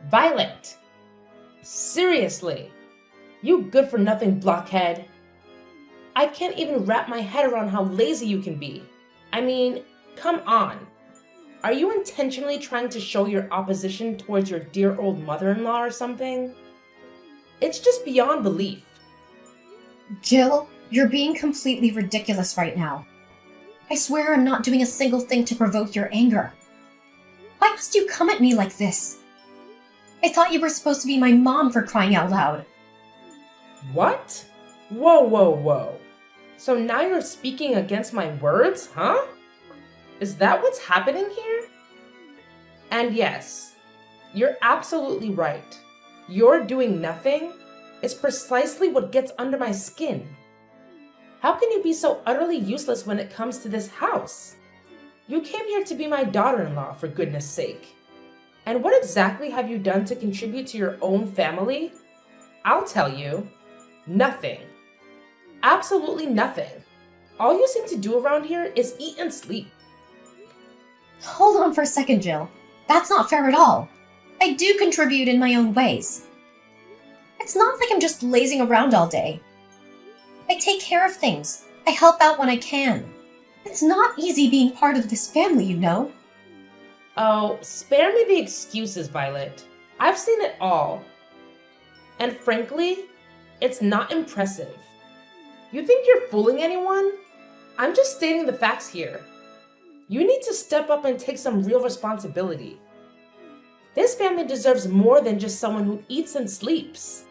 Violet! Seriously! You good-for-nothing blockhead! I can't even wrap my head around how lazy you can be. I mean, come on. Are you intentionally trying to show your opposition towards your dear old mother-in-law or something? It's just beyond belief. Jill, you're being completely ridiculous right now. I swear I'm not doing a single thing to provoke your anger. Why must you come at me like this? I thought you were supposed to be my mom, for crying out loud. What? Whoa, whoa, whoa. So now you're speaking against my words, huh? Is that what's happening here? And yes, you're absolutely right. Your doing nothing is precisely what gets under my skin. How can you be so utterly useless when it comes to this house? You came here to be my daughter-in-law, for goodness sake. And what exactly have you done to contribute to your own family? I'll tell you, nothing. Absolutely nothing. All you seem to do around here is eat and sleep. Hold on for a second, Jill. That's not fair at all. I do contribute in my own ways. It's not like I'm just lazing around all day. I take care of things. I help out when I can. It's not easy being part of this family, you know. Oh, spare me the excuses, Violet. I've seen it all. And frankly, it's not impressive. You think you're fooling anyone? I'm just stating the facts here. You need to step up and take some real responsibility. This family deserves more than just someone who eats and sleeps.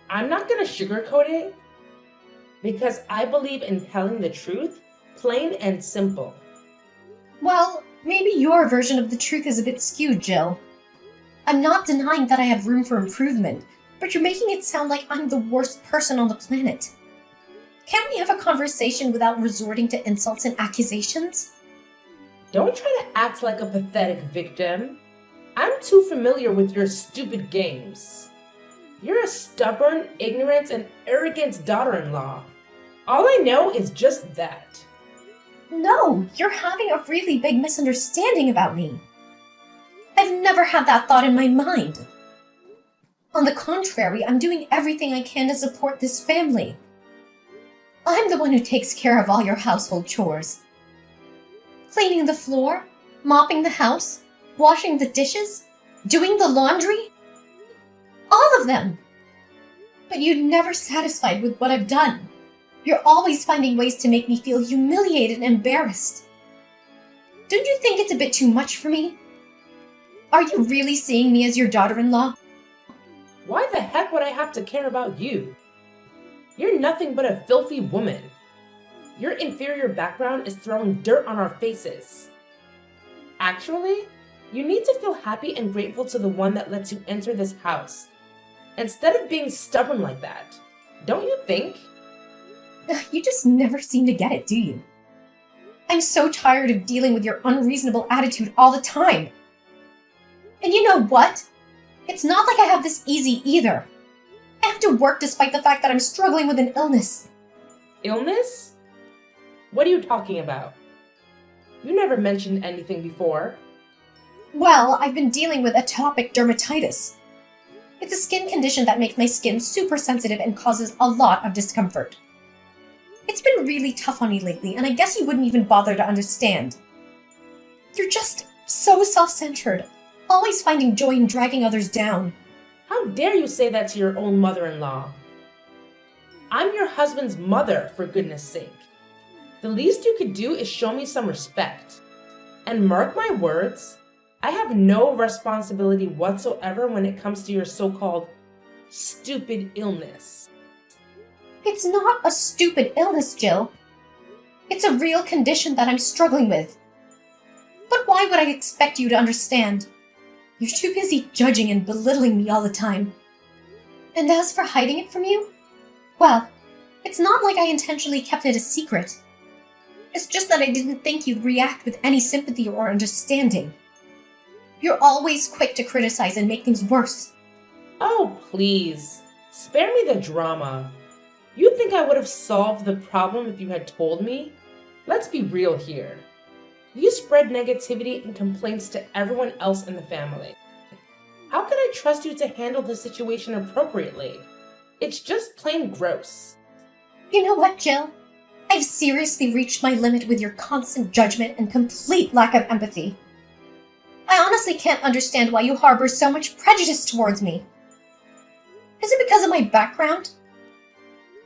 I'm not gonna sugarcoat it, because I believe in telling the truth, plain and simple. Well, maybe your version of the truth is a bit skewed, Jill. I'm not denying that I have room for improvement, but you're making it sound like I'm the worst person on the planet. Can't we have a conversation without resorting to insults and accusations? Don't try to act like a pathetic victim. I'm too familiar with your stupid games. You're a stubborn, ignorant, and arrogant daughter-in-law. All I know is just that. No, you're having a really big misunderstanding about me. I've never had that thought in my mind. On the contrary, I'm doing everything I can to support this family. I'm the one who takes care of all your household chores. Cleaning the floor, mopping the house, washing the dishes, doing the laundry. All of them. But you're never satisfied with what I've done. You're always finding ways to make me feel humiliated and embarrassed. Don't you think it's a bit too much for me? Are you really seeing me as your daughter-in-law? Why the heck would I have to care about you? You're nothing but a filthy woman. Your inferior background is throwing dirt on our faces. Actually, you need to feel happy and grateful to the one that lets you enter this house, instead of being stubborn like that. Don't you think? You just never seem to get it, do you? I'm so tired of dealing with your unreasonable attitude all the time. And you know what? It's not like I have this easy either. I have to work despite the fact that I'm struggling with an illness. Illness? What are you talking about? You never mentioned anything before. Well, I've been dealing with atopic dermatitis. It's a skin condition that makes my skin super sensitive and causes a lot of discomfort. It's been really tough on me lately, and I guess you wouldn't even bother to understand. You're just so self-centered, always finding joy in dragging others down. How dare you say that to your own mother-in-law? I'm your husband's mother, for goodness sake. The least you could do is show me some respect. And mark my words, I have no responsibility whatsoever when it comes to your so-called stupid illness. It's not a stupid illness, Jill. It's a real condition that I'm struggling with. But why would I expect you to understand? You're too busy judging and belittling me all the time. And as for hiding it from you, well, it's not like I intentionally kept it a secret. It's just that I didn't think you'd react with any sympathy or understanding. You're always quick to criticize and make things worse. Oh, please. Spare me the drama. You think I would have solved the problem if you had told me? Let's be real here. You spread negativity and complaints to everyone else in the family. How can I trust you to handle the situation appropriately? It's just plain gross. You know what, Jill? I've seriously reached my limit with your constant judgment and complete lack of empathy. I honestly can't understand why you harbor so much prejudice towards me. Is it because of my background?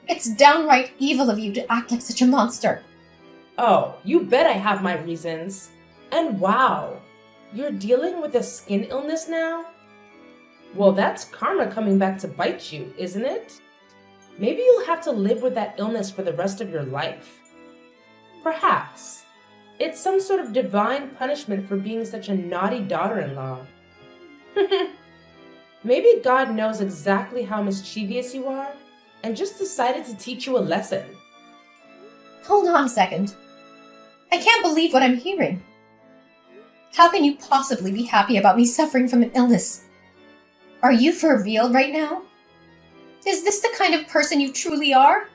It's downright evil of you to act like such a monster. Oh, you bet I have my reasons. And wow, you're dealing with a skin illness now? Well, that's karma coming back to bite you, isn't it? Maybe you'll have to live with that illness for the rest of your life. Perhaps. It's some sort of divine punishment for being such a naughty daughter-in-law. Maybe God knows exactly how mischievous you are and just decided to teach you a lesson. Hold on a second. I can't believe what I'm hearing. How can you possibly be happy about me suffering from an illness? Are you for real right now? Is this the kind of person you truly are?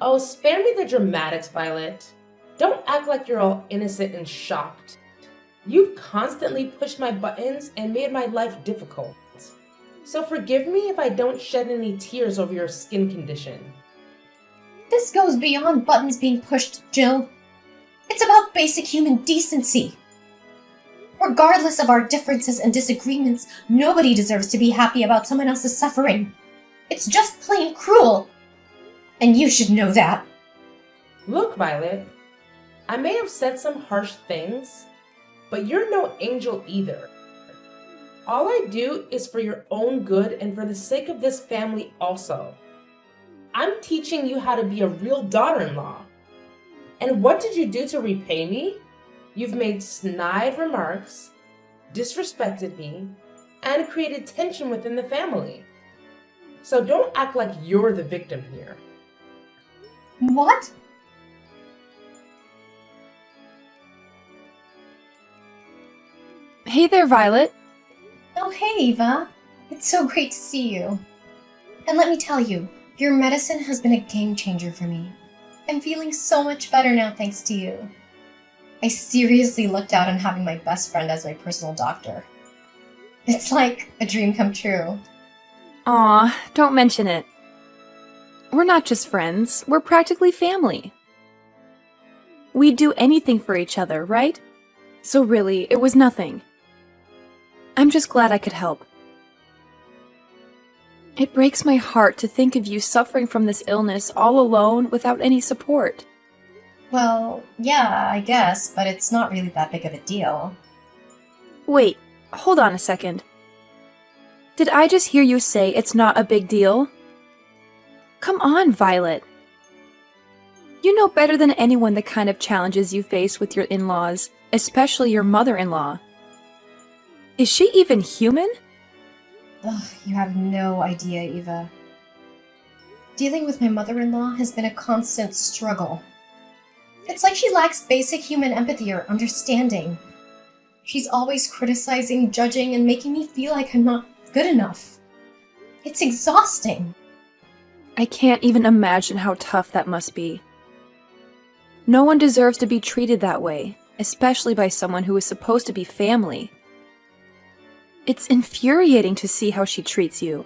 Oh, spare me the dramatics, Violet. Don't act like you're all innocent and shocked. You've constantly pushed my buttons and made my life difficult. So forgive me if I don't shed any tears over your skin condition. This goes beyond buttons being pushed, Jill. It's about basic human decency. Regardless of our differences and disagreements, nobody deserves to be happy about someone else's suffering. It's just plain cruel. And you should know that. Look, Violet, I may have said some harsh things, but you're no angel either. All I do is for your own good and for the sake of this family also. I'm teaching you how to be a real daughter-in-law. And what did you do to repay me? You've made snide remarks, disrespected me, and created tension within the family. So don't act like you're the victim here. What? Hey there, Violet. Oh, hey, Eva. It's so great to see you. And let me tell you, your medicine has been a game changer for me. I'm feeling so much better now thanks to you. I seriously looked out on having my best friend as my personal doctor. It's like a dream come true. Aw, don't mention it. We're not just friends, we're practically family. We'd do anything for each other, right? So really, it was nothing. I'm just glad I could help. It breaks my heart to think of you suffering from this illness all alone without any support. Well, yeah, I guess, but it's not really that big of a deal. Wait, hold on a second. Did I just hear you say it's not a big deal? Come on, Violet. You know better than anyone the kind of challenges you face with your in-laws, especially your mother-in-law. Is she even human? Ugh, you have no idea, Eva. Dealing with my mother-in-law has been a constant struggle. It's like she lacks basic human empathy or understanding. She's always criticizing, judging, and making me feel like I'm not good enough. It's exhausting. I can't even imagine how tough that must be. No one deserves to be treated that way, especially by someone who is supposed to be family. It's infuriating to see how she treats you.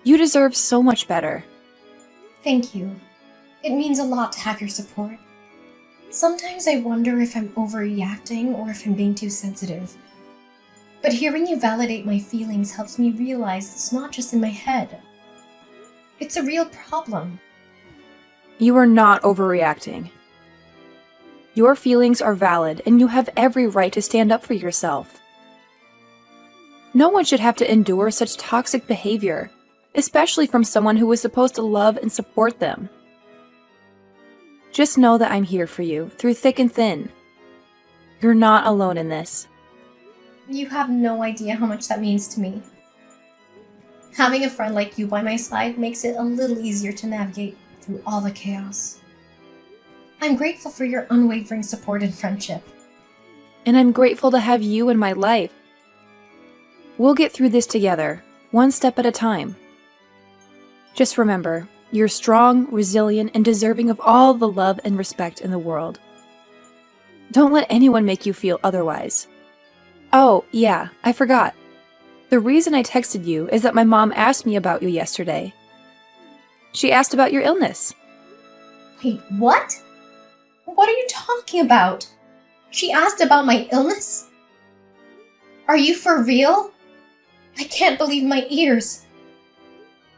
You deserve so much better. Thank you. It means a lot to have your support. Sometimes I wonder if I'm overreacting or if I'm being too sensitive. But hearing you validate my feelings helps me realize it's not just in my head. It's a real problem. You are not overreacting. Your feelings are valid, and you have every right to stand up for yourself. No one should have to endure such toxic behavior, especially from someone who is supposed to love and support them. Just know that I'm here for you, through thick and thin. You're not alone in this. You have no idea how much that means to me. Having a friend like you by my side makes it a little easier to navigate through all the chaos. I'm grateful for your unwavering support and friendship. And I'm grateful to have you in my life. We'll get through this together, one step at a time. Just remember, you're strong, resilient, and deserving of all the love and respect in the world. Don't let anyone make you feel otherwise. Oh, yeah, I forgot. The reason I texted you is that my mom asked me about you yesterday. She asked about your illness. Wait, what? What are you talking about? She asked about my illness? Are you for real? I can't believe my ears.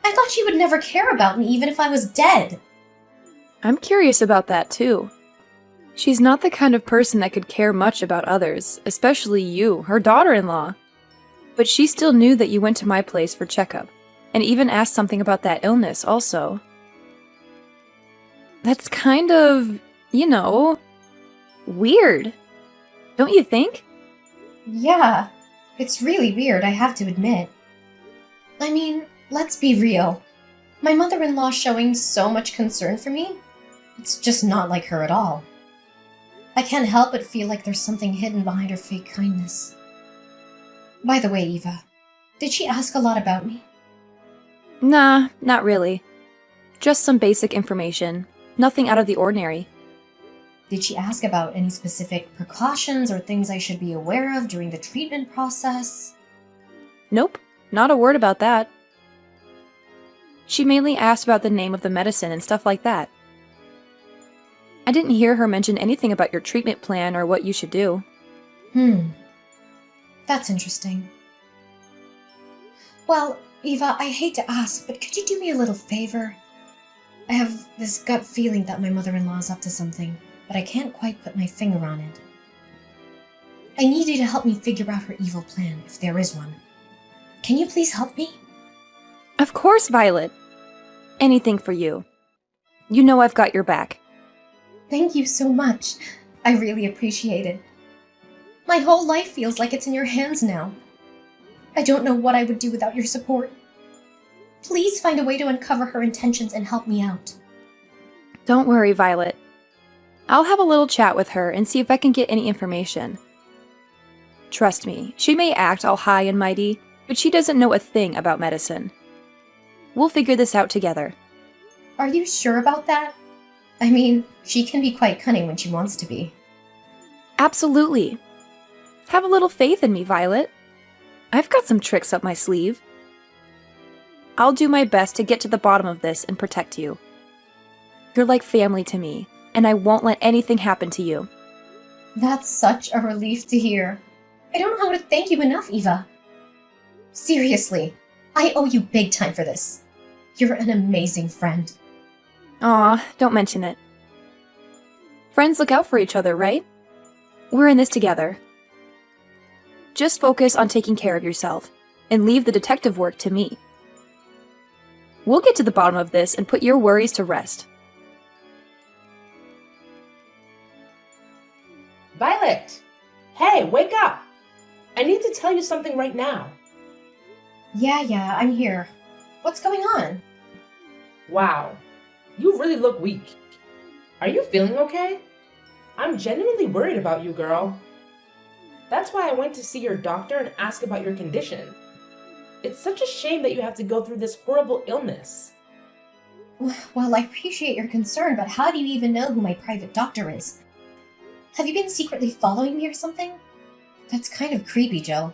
I thought she would never care about me even if I was dead. I'm curious about that too. She's not the kind of person that could care much about others, especially you, her daughter-in-law. But she still knew that you went to my place for checkup, and even asked something about that illness also. That's kind of, weird. Don't you think? Yeah, it's really weird, I have to admit. I mean, let's be real. My mother-in-law showing so much concern for me? It's just not like her at all. I can't help but feel like there's something hidden behind her fake kindness. By the way, Eva, did she ask a lot about me? Nah, not really. Just some basic information. Nothing out of the ordinary. Did she ask about any specific precautions or things I should be aware of during the treatment process? Nope, not a word about that. She mainly asked about the name of the medicine and stuff like that. I didn't hear her mention anything about your treatment plan or what you should do. That's interesting. Well, Eva, I hate to ask, but could you do me a little favor? I have this gut feeling that my mother-in-law is up to something, but I can't quite put my finger on it. I need you to help me figure out her evil plan, if there is one. Can you please help me? Of course, Violet. Anything for you. You know I've got your back. Thank you so much. I really appreciate it. My whole life feels like it's in your hands now. I don't know what I would do without your support. Please find a way to uncover her intentions and help me out. Don't worry, Violet. I'll have a little chat with her and see if I can get any information. Trust me, she may act all high and mighty, but she doesn't know a thing about medicine. We'll figure this out together. Are you sure about that? I mean, she can be quite cunning when she wants to be. Absolutely. Have a little faith in me, Violet. I've got some tricks up my sleeve. I'll do my best to get to the bottom of this and protect you. You're like family to me, and I won't let anything happen to you. That's such a relief to hear. I don't know how to thank you enough, Eva. Seriously, I owe you big time for this. You're an amazing friend. Aw, don't mention it. Friends look out for each other, right? We're in this together. Just focus on taking care of yourself, and leave the detective work to me. We'll get to the bottom of this and put your worries to rest. Violet! Hey, wake up! I need to tell you something right now. Yeah, I'm here. What's going on? Wow, you really look weak. Are you feeling okay? I'm genuinely worried about you, girl. That's why I went to see your doctor and ask about your condition. It's such a shame that you have to go through this horrible illness. Well, I appreciate your concern, but how do you even know who my private doctor is? Have you been secretly following me or something? That's kind of creepy, Joe.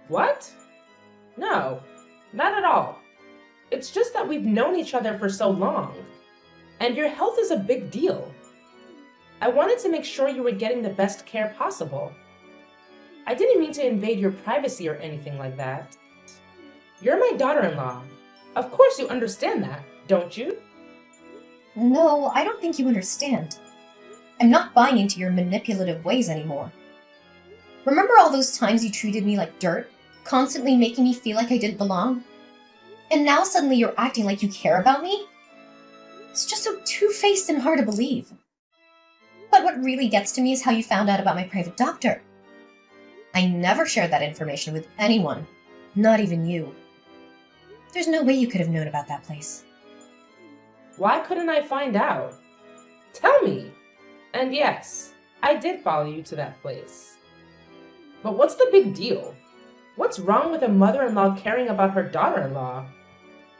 What? No, not at all. It's just that we've known each other for so long, and your health is a big deal. I wanted to make sure you were getting the best care possible. I didn't mean to invade your privacy or anything like that. You're my daughter-in-law. Of course you understand that, don't you? No, I don't think you understand. I'm not buying into your manipulative ways anymore. Remember all those times you treated me like dirt, constantly making me feel like I didn't belong? And now suddenly you're acting like you care about me? It's just so two-faced and hard to believe. But what really gets to me is how you found out about my private doctor. I never shared that information with anyone, not even you. There's no way you could have known about that place. Why couldn't I find out? Tell me! And yes, I did follow you to that place. But what's the big deal? What's wrong with a mother-in-law caring about her daughter-in-law?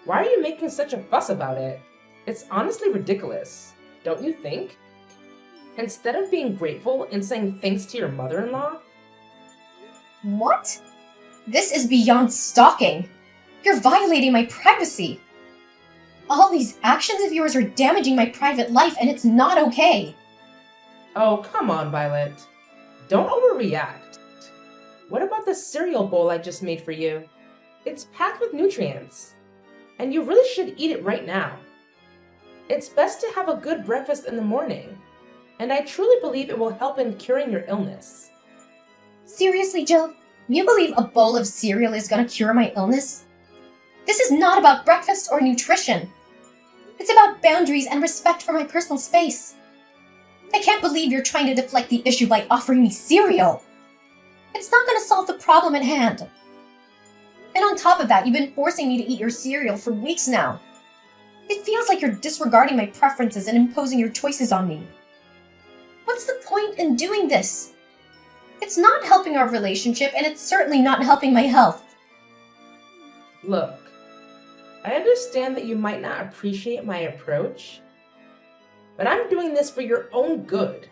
Why are you making such a fuss about it? It's honestly ridiculous, don't you think? Instead of being grateful and saying thanks to your mother-in-law? What? This is beyond stalking. You're violating my privacy. All these actions of yours are damaging my private life, and it's not okay. Oh, come on, Violet. Don't overreact. What about the cereal bowl I just made for you? It's packed with nutrients, and you really should eat it right now. It's best to have a good breakfast in the morning, and I truly believe it will help in curing your illness. Seriously, Jill? You believe a bowl of cereal is gonna cure my illness? This is not about breakfast or nutrition. It's about boundaries and respect for my personal space. I can't believe you're trying to deflect the issue by offering me cereal. It's not gonna solve the problem at hand. And on top of that, you've been forcing me to eat your cereal for weeks now. It feels like you're disregarding my preferences and imposing your choices on me. What's the point in doing this? It's not helping our relationship, and it's certainly not helping my health. Look, I understand that you might not appreciate my approach, but I'm doing this for your own good.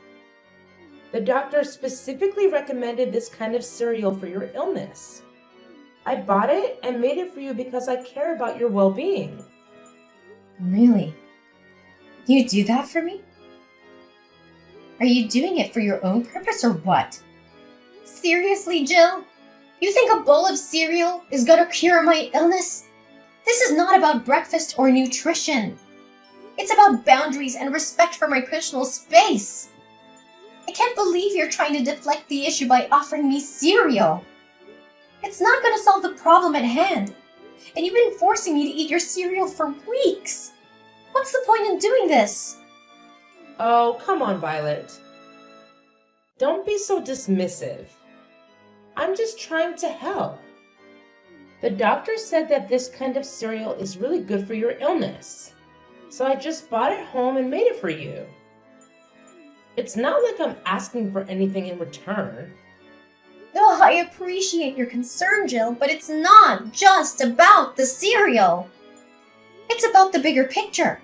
The doctor specifically recommended this kind of cereal for your illness. I bought it and made it for you because I care about your well-being. Really? You do that for me? Are you doing it for your own purpose or what? Seriously, Jill? You think a bowl of cereal is gonna cure my illness? This is not about breakfast or nutrition. It's about boundaries and respect for my personal space. I can't believe you're trying to deflect the issue by offering me cereal. It's not gonna solve the problem at hand. And you've been forcing me to eat your cereal for weeks. What's the point in doing this? Oh, come on, Violet. Don't be so dismissive. I'm just trying to help. The doctor said that this kind of cereal is really good for your illness. So I just bought it home and made it for you. It's not like I'm asking for anything in return. Oh, I appreciate your concern, Jill, but it's not just about the cereal. It's about the bigger picture.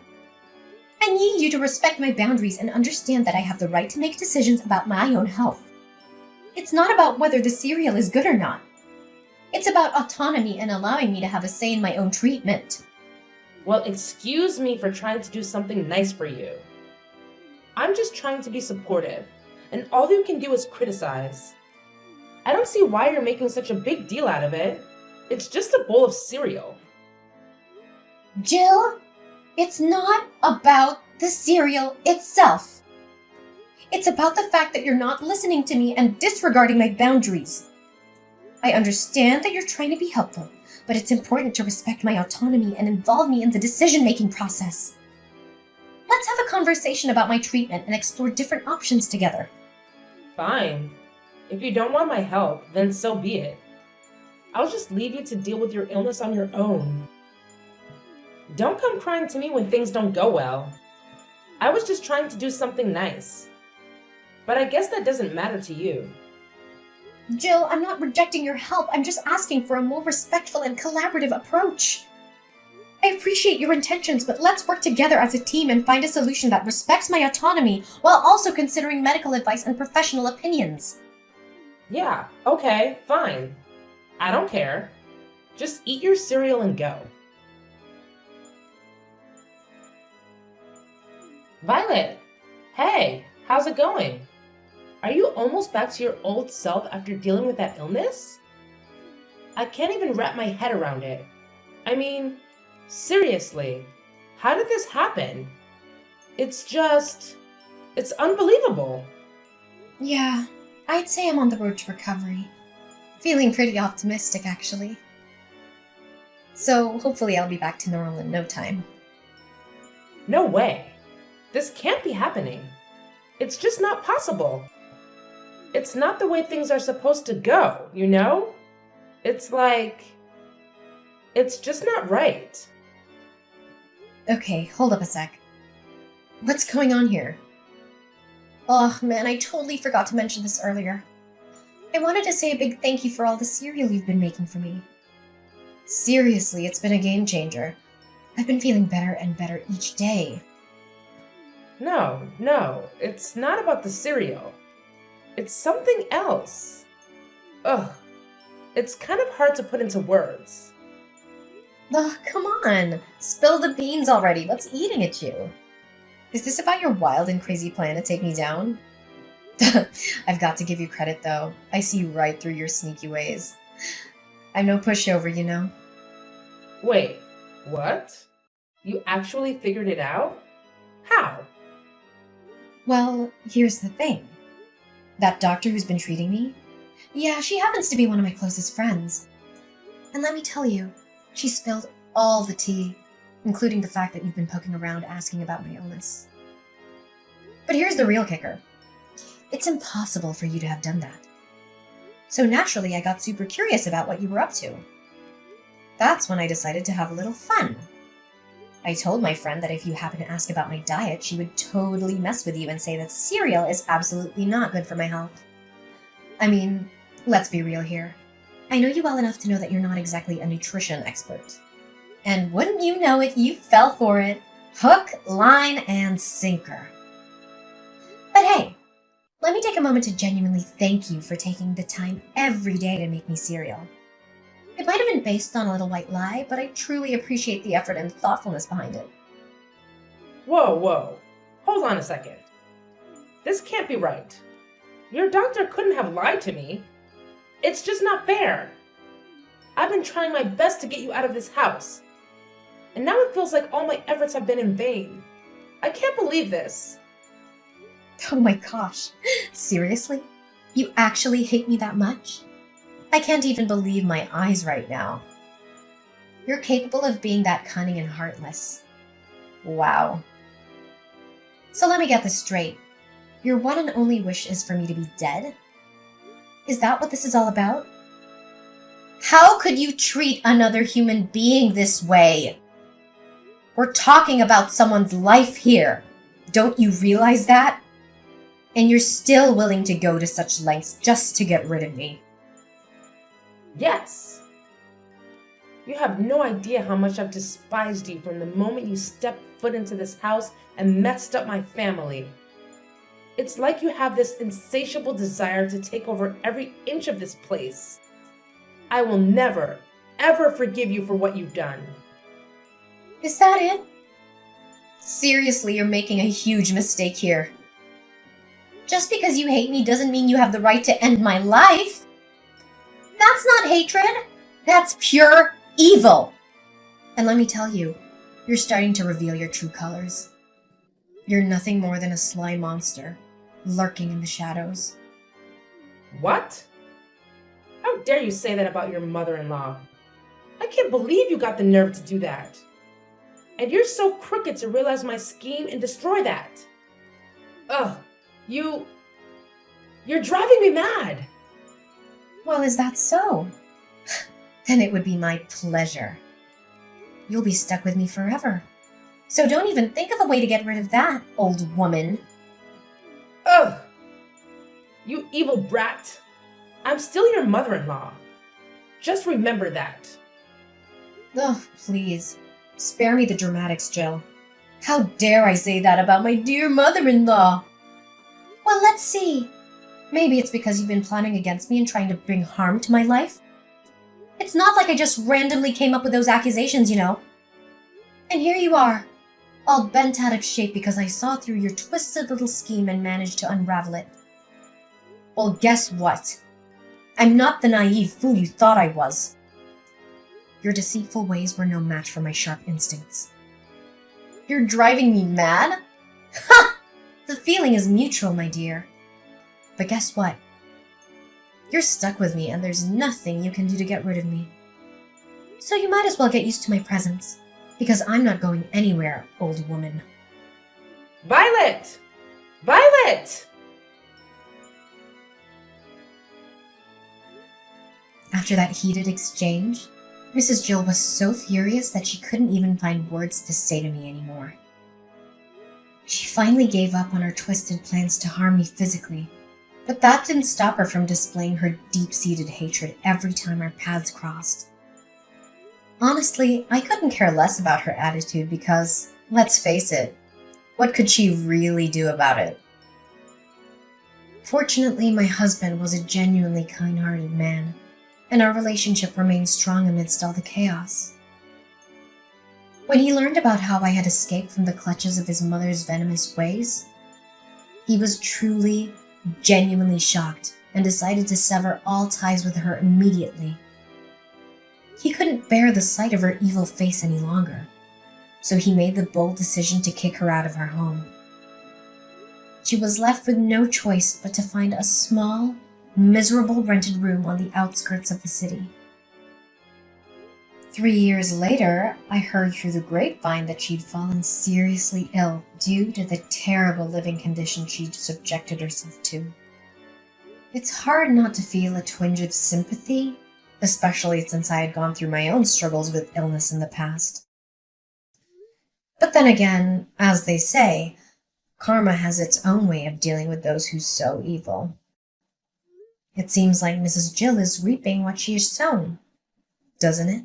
I need you to respect my boundaries and understand that I have the right to make decisions about my own health. It's not about whether the cereal is good or not. It's about autonomy and allowing me to have a say in my own treatment. Well, excuse me for trying to do something nice for you. I'm just trying to be supportive, and all you can do is criticize. I don't see why you're making such a big deal out of it. It's just a bowl of cereal. Jill, it's not about the cereal itself. It's about the fact that you're not listening to me and disregarding my boundaries. I understand that you're trying to be helpful, but it's important to respect my autonomy and involve me in the decision-making process. Let's have a conversation about my treatment and explore different options together. Fine. If you don't want my help, then so be it. I'll just leave you to deal with your illness on your own. Don't come crying to me when things don't go well. I was just trying to do something nice. But I guess that doesn't matter to you. Jill, I'm not rejecting your help. I'm just asking for a more respectful and collaborative approach. I appreciate your intentions, but let's work together as a team and find a solution that respects my autonomy while also considering medical advice and professional opinions. Yeah, okay, fine. I don't care. Just eat your cereal and go. Violet! Hey, how's it going? Are you almost back to your old self after dealing with that illness? I can't even wrap my head around it. I mean, seriously, how did this happen? It's unbelievable. Yeah, I'd say I'm on the road to recovery. Feeling pretty optimistic, actually. So hopefully I'll be back to normal in no time. No way. This can't be happening. It's just not possible. It's not the way things are supposed to go, you know? It's just not right. Okay, hold up a sec. What's going on here? Oh man, I totally forgot to mention this earlier. I wanted to say a big thank you for all the cereal you've been making for me. Seriously, it's been a game changer. I've been feeling better and better each day. No, it's not about the cereal. It's something else. Ugh, It's kind of hard to put into words. Ugh, come on. Spill the beans already. What's eating at you? Is this about your wild and crazy plan to take me down? I've got to give you credit, though. I see right through your sneaky ways. I'm no pushover, you know. Wait, what? You actually figured it out? How? Well, here's the thing. That doctor who's been treating me? Yeah, she happens to be one of my closest friends. And let me tell you, she spilled all the tea, including the fact that you've been poking around asking about my illness. But here's the real kicker. It's impossible for you to have done that. So naturally, I got super curious about what you were up to. That's when I decided to have a little fun. I told my friend that if you happen to ask about my diet, she would totally mess with you and say that cereal is absolutely not good for my health. I mean, let's be real here. I know you well enough to know that you're not exactly a nutrition expert. And wouldn't you know it, you fell for it. Hook, line, and sinker. But hey, let me take a moment to genuinely thank you for taking the time every day to make me cereal. It might have been based on a little white lie, but I truly appreciate the effort and thoughtfulness behind it. Whoa. Hold on a second. This can't be right. Your doctor couldn't have lied to me. It's just not fair. I've been trying my best to get you out of this house. And now it feels like all my efforts have been in vain. I can't believe this. Oh my gosh, seriously? You actually hate me that much? I can't even believe my eyes right now. You're capable of being that cunning and heartless. Wow. So let me get this straight. Your one and only wish is for me to be dead? Is that what this is all about? How could you treat another human being this way? We're talking about someone's life here. Don't you realize that? And you're still willing to go to such lengths just to get rid of me. Yes. You have no idea how much I've despised you from the moment you stepped foot into this house and messed up my family. It's like you have this insatiable desire to take over every inch of this place. I will never, ever forgive you for what you've done. Is that it? Seriously, you're making a huge mistake here. Just because you hate me doesn't mean you have the right to end my life. That's not hatred. That's pure evil. And let me tell you, you're starting to reveal your true colors. You're nothing more than a sly monster, lurking in the shadows. What? How dare you say that about your mother-in-law? I can't believe you got the nerve to do that. And you're so crooked to realize my scheme and destroy that. Ugh, you're driving me mad. Well, is that so? Then it would be my pleasure. You'll be stuck with me forever. So don't even think of a way to get rid of that, old woman. Ugh! You evil brat! I'm still your mother-in-law. Just remember that. Oh, please. Spare me the dramatics, Jill. How dare I say that about my dear mother-in-law? Well, let's see. Maybe it's because you've been plotting against me and trying to bring harm to my life. It's not like I just randomly came up with those accusations, you know. And here you are, all bent out of shape because I saw through your twisted little scheme and managed to unravel it. Well, guess what? I'm not the naive fool you thought I was. Your deceitful ways were no match for my sharp instincts. You're driving me mad? Ha! The feeling is mutual, my dear. But guess what? You're stuck with me and there's nothing you can do to get rid of me. So you might as well get used to my presence, because I'm not going anywhere, old woman. Violet! Violet! After that heated exchange, Mrs. Jill was so furious that she couldn't even find words to say to me anymore. She finally gave up on her twisted plans to harm me physically, but that didn't stop her from displaying her deep-seated hatred every time our paths crossed. Honestly, I couldn't care less about her attitude because, let's face it, what could she really do about it? Fortunately, my husband was a genuinely kind-hearted man, and our relationship remained strong amidst all the chaos. When he learned about how I had escaped from the clutches of his mother's venomous ways, he was truly, genuinely shocked and decided to sever all ties with her immediately. He couldn't bear the sight of her evil face any longer, so he made the bold decision to kick her out of her home. She was left with no choice but to find a small, miserable rented room on the outskirts of the city. 3 years later, I heard through the grapevine that she'd fallen seriously ill due to the terrible living conditions she'd subjected herself to. It's hard not to feel a twinge of sympathy, especially since I had gone through my own struggles with illness in the past. But then again, as they say, karma has its own way of dealing with those who sow evil. It seems like Mrs. Jill is reaping what she has sown, doesn't it?